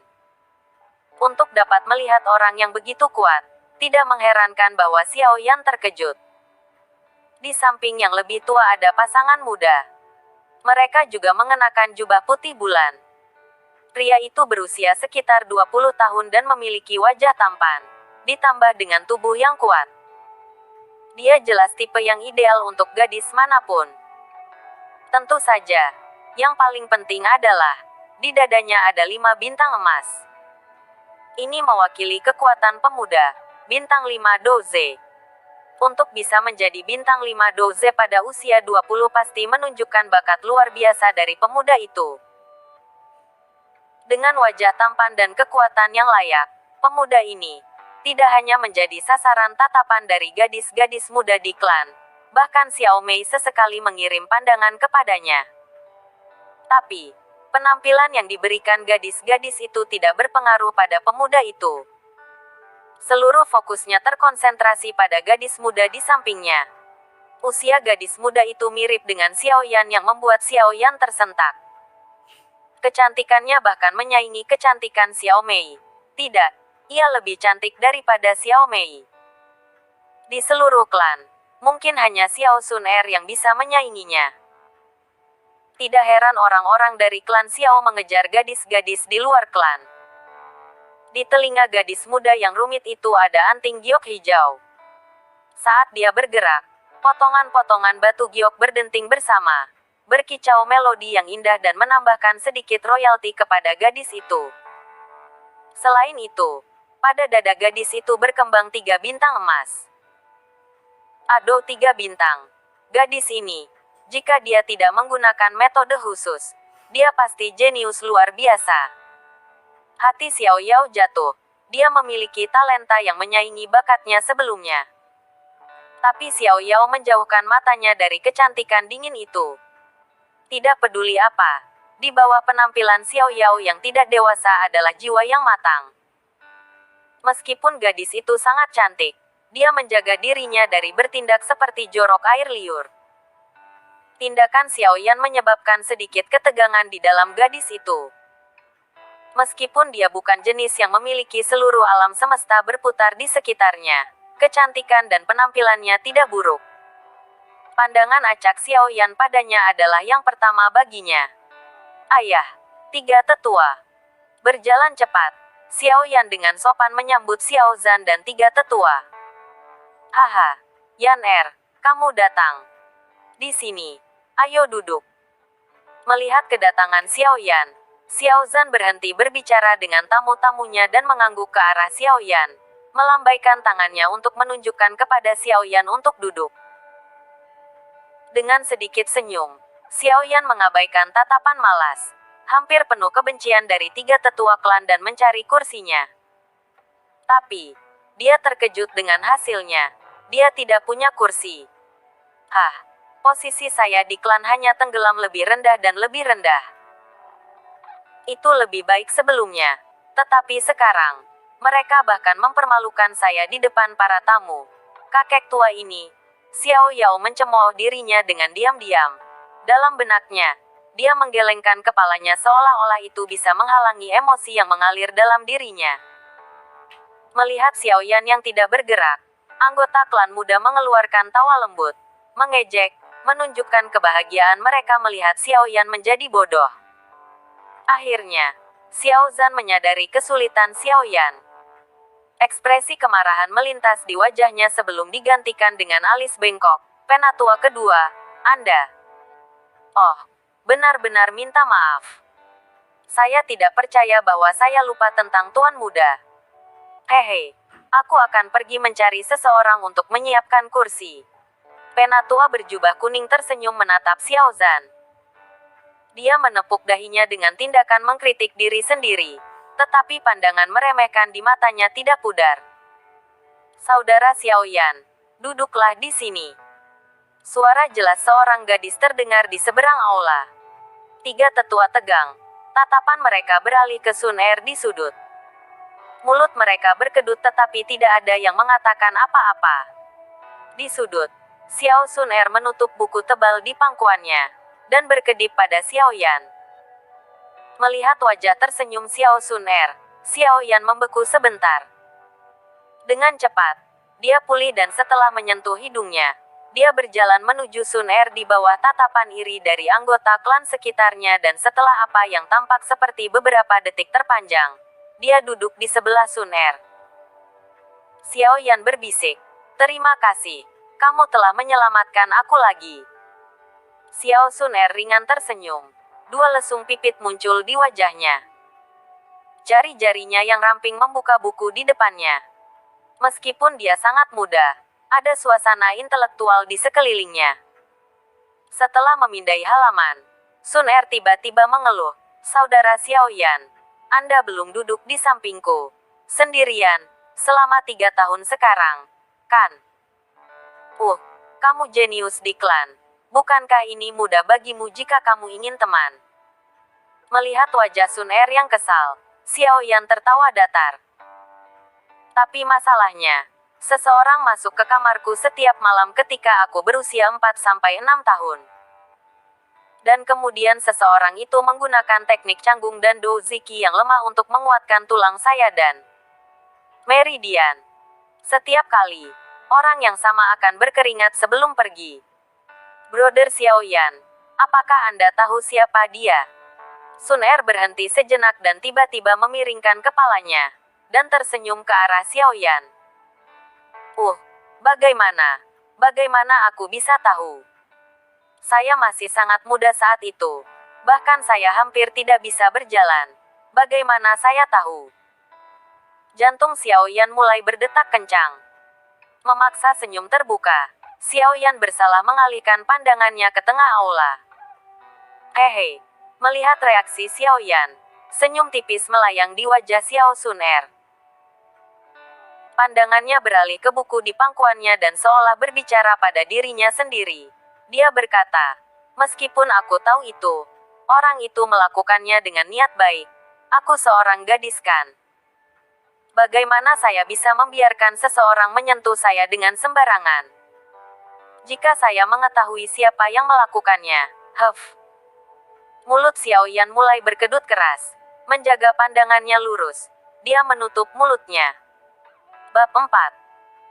Untuk dapat melihat orang yang begitu kuat, tidak mengherankan bahwa Xiao Yan terkejut. Di samping yang lebih tua ada pasangan muda. Mereka juga mengenakan jubah putih bulan. Pria itu berusia sekitar 20 tahun dan memiliki wajah tampan, ditambah dengan tubuh yang kuat. Dia jelas tipe yang ideal untuk gadis manapun. Tentu saja, yang paling penting adalah, di dadanya ada 5 bintang emas. Ini mewakili kekuatan pemuda, bintang 5 doze. Untuk bisa menjadi bintang 5 doze pada usia 20 pasti menunjukkan bakat luar biasa dari pemuda itu. Dengan wajah tampan dan kekuatan yang layak, pemuda ini tidak hanya menjadi sasaran tatapan dari gadis-gadis muda di klan. Bahkan Xiao Mei sesekali mengirim pandangan kepadanya. Tapi, penampilan yang diberikan gadis-gadis itu tidak berpengaruh pada pemuda itu. Seluruh fokusnya terkonsentrasi pada gadis muda di sampingnya. Usia gadis muda itu mirip dengan Xiao Yan yang membuat Xiao Yan tersentak. Kecantikannya bahkan menyaingi kecantikan Xiao Mei. Tidak, Ia lebih cantik daripada Xiao Mei. Di seluruh klan, mungkin hanya Xiao Sun Er yang bisa menyainginya. Tidak heran orang-orang dari klan Xiao mengejar gadis-gadis di luar klan. Di telinga gadis muda yang rumit itu ada anting giok hijau. Saat dia bergerak, potongan-potongan batu giok berdenting bersama, berkicau melodi yang indah dan menambahkan sedikit royalti kepada gadis itu. Selain itu, pada dada gadis itu berkembang 3 bintang emas. Ado 3 bintang. Gadis ini, jika dia tidak menggunakan metode khusus, dia pasti jenius luar biasa. Hati Xiao Yao jatuh. Dia memiliki talenta yang menyaingi bakatnya sebelumnya. Tapi Xiao Yao menjauhkan matanya dari kecantikan dingin itu. Tidak peduli apa, di bawah penampilan Xiao Yao yang tidak dewasa adalah jiwa yang matang. Meskipun gadis itu sangat cantik, dia menjaga dirinya dari bertindak seperti jorok air liur. Tindakan Xiao Yan menyebabkan sedikit ketegangan di dalam gadis itu. Meskipun dia bukan jenis yang memiliki seluruh alam semesta berputar di sekitarnya, kecantikan dan penampilannya tidak buruk. Pandangan acak Xiao Yan padanya adalah yang pertama baginya. Ayah, 3 tetua. Berjalan cepat, Xiao Yan dengan sopan menyambut Xiao Zhan dan 3 tetua. Haha, Yan Er, kamu datang. Di sini, ayo duduk. Melihat kedatangan Xiao Yan, Xiao Zhan berhenti berbicara dengan tamu-tamunya dan mengangguk ke arah Xiao Yan, melambaikan tangannya untuk menunjukkan kepada Xiao Yan untuk duduk. Dengan sedikit senyum, Xiao Yan mengabaikan tatapan malas, hampir penuh kebencian dari 3 tetua klan dan mencari kursinya. Tapi, dia terkejut dengan hasilnya. Dia tidak punya kursi. Hah, posisi saya di klan hanya tenggelam lebih rendah dan lebih rendah. Itu lebih baik sebelumnya. Tetapi sekarang, mereka bahkan mempermalukan saya di depan para tamu. Kakek tua ini, Xiao Yao mencemooh dirinya dengan diam-diam. Dalam benaknya, dia menggelengkan kepalanya seolah-olah itu bisa menghalangi emosi yang mengalir dalam dirinya. Melihat Xiao Yan yang tidak bergerak, anggota klan muda mengeluarkan tawa lembut, mengejek, menunjukkan kebahagiaan mereka melihat Xiao Yan menjadi bodoh. Akhirnya, Xiao Zhan menyadari kesulitan Xiao Yan. Ekspresi kemarahan melintas di wajahnya sebelum digantikan dengan alis bengkok. Penatua kedua, Anda. Oh, benar-benar minta maaf. Saya tidak percaya bahwa saya lupa tentang Tuan Muda. Hehe, aku akan pergi mencari seseorang untuk menyiapkan kursi. Penatua berjubah kuning tersenyum menatap Xiao Zhan. Dia menepuk dahinya dengan tindakan mengkritik diri sendiri. Tetapi pandangan meremehkan di matanya tidak pudar. Saudara Xiao Yan, duduklah di sini. Suara jelas seorang gadis terdengar di seberang aula. 3 tetua tegang. Tatapan mereka beralih ke Sun Er di sudut. Mulut mereka berkedut tetapi tidak ada yang mengatakan apa-apa. Di sudut, Xiao Sun Er menutup buku tebal di pangkuannya dan berkedip pada Xiao Yan. Melihat wajah tersenyum Xiao Sun Er, Xiao Yan membeku sebentar. Dengan cepat, dia pulih dan setelah menyentuh hidungnya, dia berjalan menuju Sun Er di bawah tatapan iri dari anggota klan sekitarnya dan setelah apa yang tampak seperti beberapa detik terpanjang, dia duduk di sebelah Sun Er. Xiao Yan berbisik, "Terima kasih, kamu telah menyelamatkan aku lagi." Xiao Sun Er ringan tersenyum. 2 lesung pipit muncul di wajahnya. Jari-jarinya yang ramping membuka buku di depannya. Meskipun dia sangat muda, ada suasana intelektual di sekelilingnya. Setelah memindai halaman, Sun Er tiba-tiba mengeluh, "Saudara Xiao Yan, Anda belum duduk di sampingku sendirian selama 3 tahun sekarang, kan? Kamu jenius di klan. Bukankah ini mudah bagimu jika kamu ingin teman?" Melihat wajah Sun Er yang kesal, Xiao Yan tertawa datar. "Tapi masalahnya, seseorang masuk ke kamarku setiap malam ketika aku berusia 4-6 tahun. Dan kemudian seseorang itu menggunakan teknik canggung dan douziki yang lemah untuk menguatkan tulang saya dan..." Meridian. Setiap kali, orang yang sama akan berkeringat sebelum pergi. Brother Xiaoyan, apakah Anda tahu siapa dia? Sun Er berhenti sejenak dan tiba-tiba memiringkan kepalanya, dan tersenyum ke arah Xiaoyan. Bagaimana? Bagaimana aku bisa tahu? Saya masih sangat muda saat itu. Bahkan saya hampir tidak bisa berjalan. Bagaimana saya tahu? Jantung Xiaoyan mulai berdetak kencang. Memaksa senyum terbuka, Xiaoyan bersalah mengalihkan pandangannya ke tengah aula. Hehe. Melihat reaksi Xiaoyan, senyum tipis melayang di wajah Xiao Sun Er. Pandangannya beralih ke buku di pangkuannya dan seolah berbicara pada dirinya sendiri. Dia berkata, meskipun aku tahu itu, orang itu melakukannya dengan niat baik. Aku seorang gadis kan. Bagaimana saya bisa membiarkan seseorang menyentuh saya dengan sembarangan? Jika saya mengetahui siapa yang melakukannya, Mulut Xiaoyan mulai berkedut keras. Menjaga pandangannya lurus, dia menutup mulutnya. Bab 4.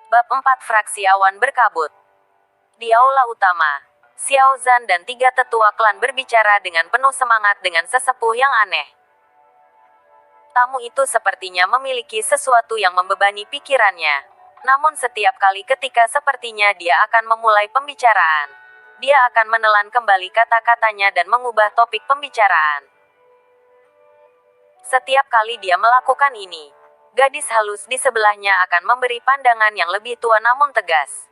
Bab 4 Fraksi Awan Berkabut. Di aula utama, Xiao Zhan dan 3 tetua klan berbicara dengan penuh semangat dengan sesepuh yang aneh. Tamu itu sepertinya memiliki sesuatu yang membebani pikirannya. Namun setiap kali ketika sepertinya dia akan memulai pembicaraan, dia akan menelan kembali kata-katanya dan mengubah topik pembicaraan. Setiap kali dia melakukan ini, gadis halus di sebelahnya akan memberi pandangan yang lebih tua namun tegas.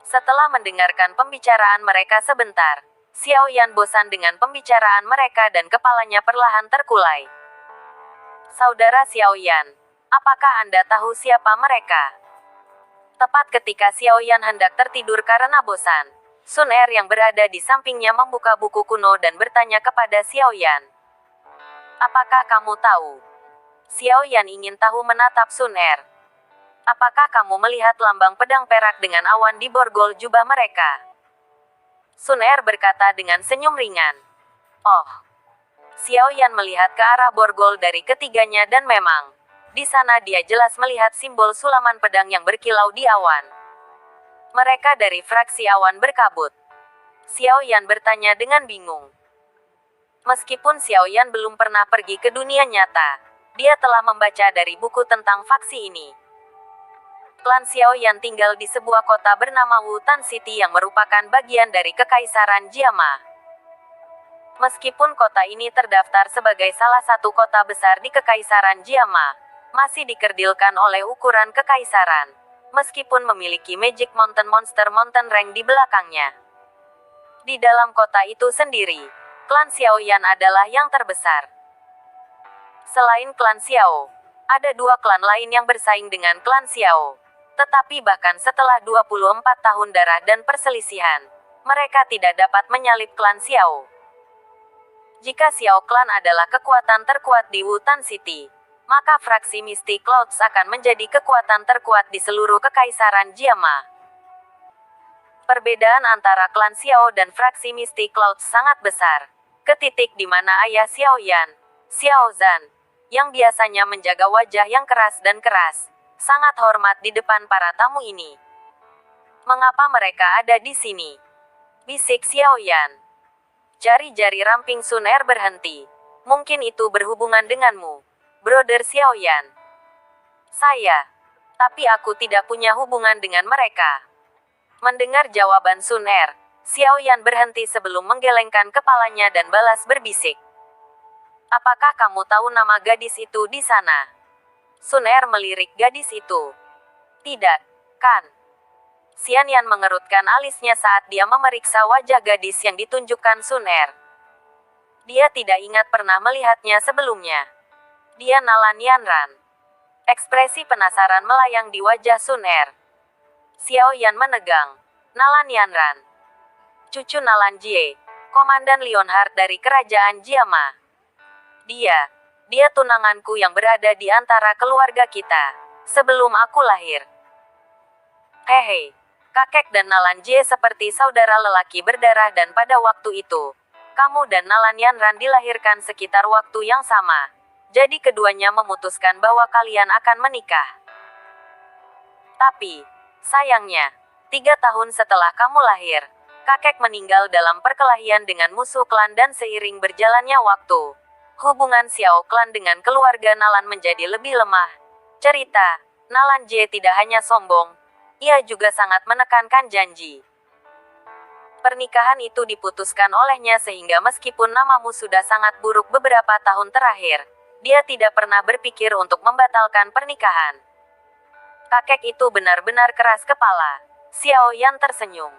Setelah mendengarkan pembicaraan mereka sebentar, Xiaoyan bosan dengan pembicaraan mereka dan kepalanya perlahan terkulai. Saudara Xiaoyan, apakah Anda tahu siapa mereka? Tepat ketika Xiaoyan hendak tertidur karena bosan, Sun Er yang berada di sampingnya membuka buku kuno dan bertanya kepada Xiaoyan. Apakah kamu tahu? Xiaoyan ingin tahu menatap Sun Er. Apakah kamu melihat lambang pedang perak dengan awan di borgol jubah mereka? Sun Er berkata dengan senyum ringan. Xiaoyan melihat ke arah borgol dari ketiganya dan memang, di sana dia jelas melihat simbol sulaman pedang yang berkilau di awan. Mereka dari fraksi awan berkabut. Xiaoyan bertanya dengan bingung. Meskipun Xiaoyan belum pernah pergi ke dunia nyata, dia telah membaca dari buku tentang faksi ini. Klan Xiaoyan tinggal di sebuah kota bernama Wutan City yang merupakan bagian dari Kekaisaran Jiama. Meskipun kota ini terdaftar sebagai salah satu kota besar di Kekaisaran Jiama, masih dikerdilkan oleh ukuran kekaisaran. Meskipun memiliki Magic Mountain Monster Mountain Rank di belakangnya. Di dalam kota itu sendiri, klan Xiaoyan adalah yang terbesar. Selain klan Xiao, ada 2 klan lain yang bersaing dengan klan Xiao. Tetapi bahkan setelah 24 tahun darah dan perselisihan, mereka tidak dapat menyalip klan Xiao. Jika Xiao Clan adalah kekuatan terkuat di Wutan City, maka fraksi Misty Clouds akan menjadi kekuatan terkuat di seluruh Kekaisaran Jiama. Perbedaan antara klan Xiao dan fraksi Misty Clouds sangat besar, ke titik di mana ayah Xiaoyan, Xiao Zhan, yang biasanya menjaga wajah yang keras dan keras, sangat hormat di depan para tamu ini. Mengapa mereka ada di sini? Bisik Xiaoyan. Jari-jari ramping Sun Er berhenti. Mungkin itu berhubungan denganmu, Brother Xiaoyan. Tapi aku tidak punya hubungan dengan mereka. Mendengar jawaban Sun Er, Xiaoyan berhenti sebelum menggelengkan kepalanya dan balas berbisik. Apakah kamu tahu nama gadis itu di sana? Sun Er melirik gadis itu. Tidak, kan? Xianyan mengerutkan alisnya saat dia memeriksa wajah gadis yang ditunjukkan Sun Er. Dia tidak ingat pernah melihatnya sebelumnya. Dia Nalan Yanran. Ekspresi penasaran melayang di wajah Sun Er. Xiaoyan menegang. Nalan Yanran. Cucu Nalan Jie, Komandan Leonhard dari Kerajaan Jiama. Dia tunanganku yang berada di antara keluarga kita, sebelum aku lahir. Hehe, kakek dan Nalan Jie seperti saudara lelaki berdarah dan pada waktu itu, kamu dan Nalan Yanran dilahirkan sekitar waktu yang sama. Jadi keduanya memutuskan bahwa kalian akan menikah. Tapi, sayangnya, 3 tahun setelah kamu lahir, kakek meninggal dalam perkelahian dengan musuh klan dan seiring berjalannya waktu, hubungan Xiao klan dengan keluarga Nalan menjadi lebih lemah. Cerita, Nalan Jie tidak hanya sombong, ia juga sangat menekankan janji. Pernikahan itu diputuskan olehnya sehingga meskipun namamu sudah sangat buruk beberapa tahun terakhir, dia tidak pernah berpikir untuk membatalkan pernikahan. Kakek itu benar-benar keras kepala. Xiao Yan tersenyum.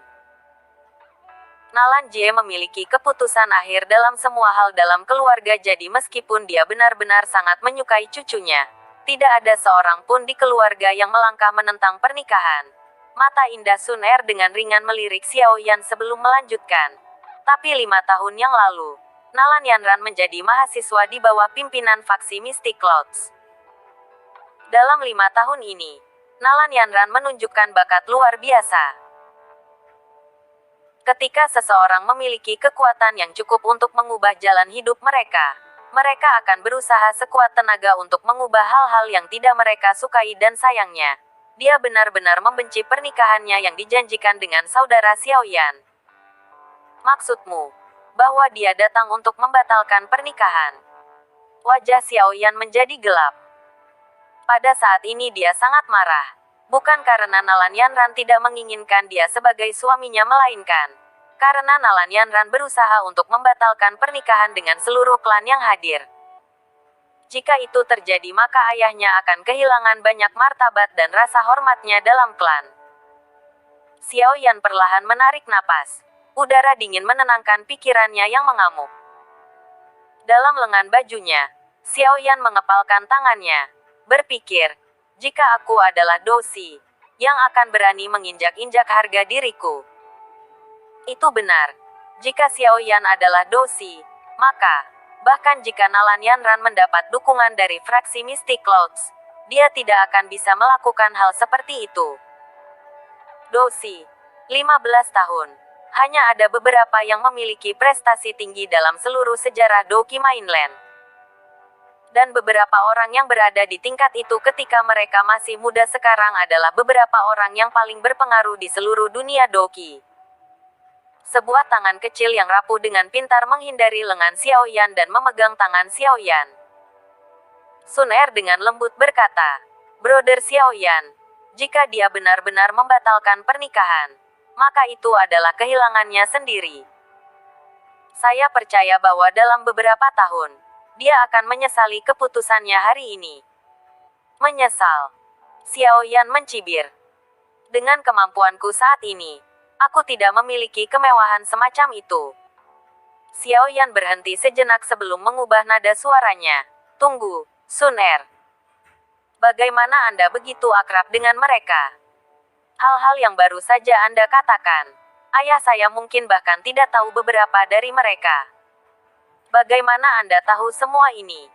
Nalan Jie memiliki keputusan akhir dalam semua hal dalam keluarga, jadi meskipun dia benar-benar sangat menyukai cucunya, tidak ada seorang pun di keluarga yang melangkah menentang pernikahan. Mata indah Sun Er dengan ringan melirik Xiao Yan sebelum melanjutkan. Tapi 5 tahun yang lalu, Nalan Yanran menjadi mahasiswa di bawah pimpinan faksi Mystic Clouds. Dalam 5 tahun ini, Nalan Yanran menunjukkan bakat luar biasa. Ketika seseorang memiliki kekuatan yang cukup untuk mengubah jalan hidup mereka, mereka akan berusaha sekuat tenaga untuk mengubah hal-hal yang tidak mereka sukai dan sayangnya, dia benar-benar membenci pernikahannya yang dijanjikan dengan saudara Xiao Yan. Maksudmu, bahwa dia datang untuk membatalkan pernikahan? Wajah Xiao Yan menjadi gelap. Pada saat ini dia sangat marah. Bukan karena Nalan Yanran tidak menginginkan dia sebagai suaminya, melainkan karena Nalan Yanran berusaha untuk membatalkan pernikahan dengan seluruh klan yang hadir. Jika itu terjadi maka ayahnya akan kehilangan banyak martabat dan rasa hormatnya dalam klan. Xiao Yan perlahan menarik napas. Udara dingin menenangkan pikirannya yang mengamuk. Dalam lengan bajunya, Xiao Yan mengepalkan tangannya, berpikir, jika aku adalah Dosi, yang akan berani menginjak-injak harga diriku. Itu benar. Jika Xiao Yan adalah Dosi, maka, bahkan jika Nalan Yanran mendapat dukungan dari fraksi Mystic Clouds, dia tidak akan bisa melakukan hal seperti itu. Dosi, 15 tahun. Hanya ada beberapa yang memiliki prestasi tinggi dalam seluruh sejarah Doki Mainland. Dan beberapa orang yang berada di tingkat itu ketika mereka masih muda sekarang adalah beberapa orang yang paling berpengaruh di seluruh dunia Doki. Sebuah tangan kecil yang rapuh dengan pintar menghindari lengan Xiao Yan dan memegang tangan Xiao Yan. Sun Er dengan lembut berkata, "Brother Xiao Yan, jika dia benar-benar membatalkan pernikahan, maka itu adalah kehilangannya sendiri. Saya percaya bahwa dalam beberapa tahun, dia akan menyesali keputusannya hari ini." Menyesal? Xiao Yan mencibir. Dengan kemampuanku saat ini, aku tidak memiliki kemewahan semacam itu. Xiao Yan berhenti sejenak sebelum mengubah nada suaranya. Tunggu, Sun Er. Bagaimana Anda begitu akrab dengan mereka? Hal-hal yang baru saja Anda katakan. Ayah saya mungkin bahkan tidak tahu beberapa dari mereka. Bagaimana Anda tahu semua ini?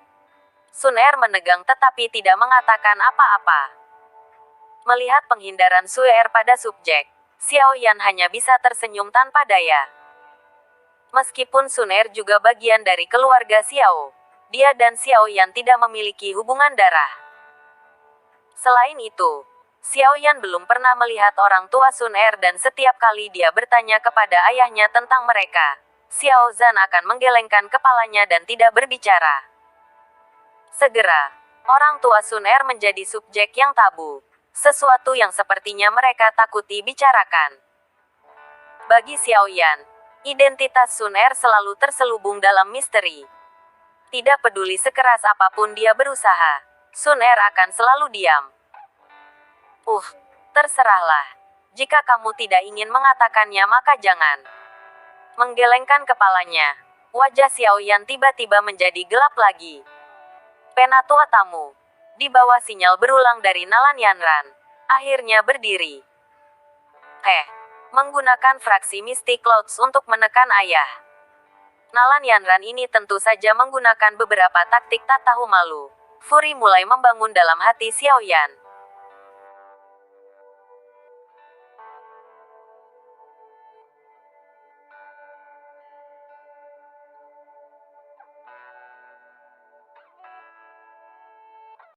Sun Er menegang tetapi tidak mengatakan apa-apa. Melihat penghindaran Sun Er pada subjek, Xiao Yan hanya bisa tersenyum tanpa daya. Meskipun Sun Er juga bagian dari keluarga Xiao, dia dan Xiao Yan tidak memiliki hubungan darah. Selain itu, Xiao Yan belum pernah melihat orang tua Sun Er dan setiap kali dia bertanya kepada ayahnya tentang mereka, Xiao Zhan akan menggelengkan kepalanya dan tidak berbicara. Segera, orang tua Sun Er menjadi subjek yang tabu, sesuatu yang sepertinya mereka takuti bicarakan. Bagi Xiao Yan, identitas Sun Er selalu terselubung dalam misteri. Tidak peduli sekeras apapun dia berusaha, Sun Er akan selalu diam. Terserahlah. Jika kamu tidak ingin mengatakannya maka jangan. Menggelengkan kepalanya, wajah Xiao Yan tiba-tiba menjadi gelap lagi. Penatua tamu, di bawah sinyal berulang dari Nalan Yanran, akhirnya berdiri. Menggunakan fraksi Mystic Clouds untuk menekan ayah. Nalan Yanran ini tentu saja menggunakan beberapa taktik tak tahu malu. Furi mulai membangun dalam hati Xiao Yan.